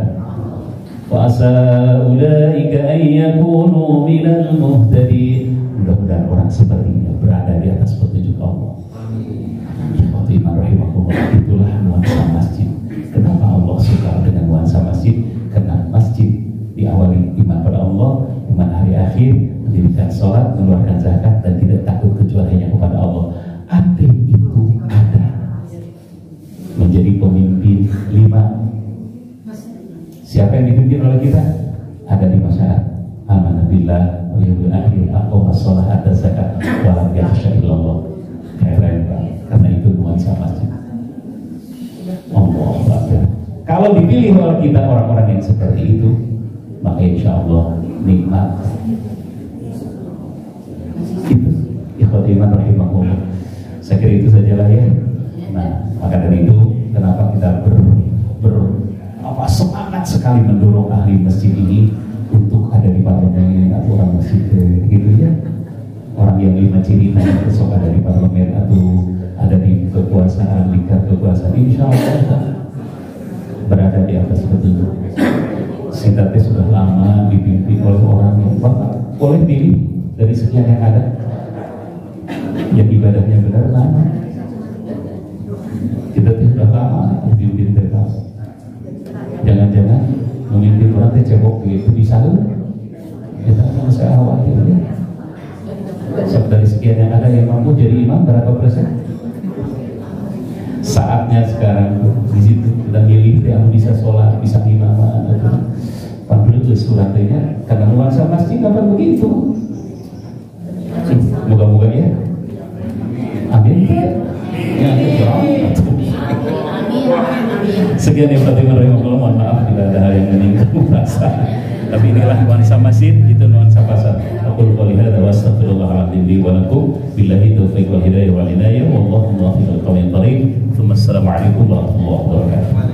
wa asa ulaika an yakunu minal muhtadin. Mudah-mudahan orang sepertinya berada di atas petunjuk Allah. Khotimah rahimahullah, itulah nuansa masjid. Kenapa Allah suka dengan nuansa masjid? Karena masjid diawali iman pada Allah, iman hari akhir, mendirikan sholat, mengeluarkan zakat, dan tidak takut kecuali hanya kepada Allah. Adik itu ada menjadi pemimpin 5. Siapa yang dipimpin oleh kita? Ada di masyarakat. Amanah billah wa yaumil akhir, aqamas shalah, ata zakat, wa lam yakhsha illallah. Keren banget. Karena itu nuansa masjid. Allahu Akbar. Kalau dipilih oleh kita orang-orang yang seperti itu, maka insya Allah nikmat. Itu ikhwatiman rahimahullah. Saya kira itu sajalah ya. Nah, maka dari itu kenapa kita semangat sekali mendorong ahli masjid ini untuk ada di parlemen atau orang masjid gitu ya. Orang yang 5 ciri besok ada di parlemen atau ada di kekuasaan, lingkar kekuasaan, insya Allah berada di atas petunjuk. Kita sudah lama dipimpin oleh orang yang boleh pilih dari sekian yang ada, yang ibadahnya benar lama. Kita sudah lama dipimpin terus. Jangan-jangan memimpin orang cebok gitu bisa tuh. Kita saya khawatir ya. Dari sekian yang ada yang mampu jadi imam berapa persen? Saatnya sekarang di situ kita milih yang bisa sholat, bisa imam atau pandu itu suratnya. Karena nuansa masjid dapat begitu. Moga-moga ya. Amin. Ya, sekian yang Fatimah rahimahullah, mohon maaf bila ada hal yang meninggalkan perasaan. Tapi inilah nuansa masjid, itu nuansa pasar. Aqul qouli hadza wa astaghfirullahaladzim li wa lakum, billahi taufiq wal hidayah wal inayah, wallahu muwaffiq lil qawmil thoriq. Assalamualaikum warahmatullahi wabarakatuh.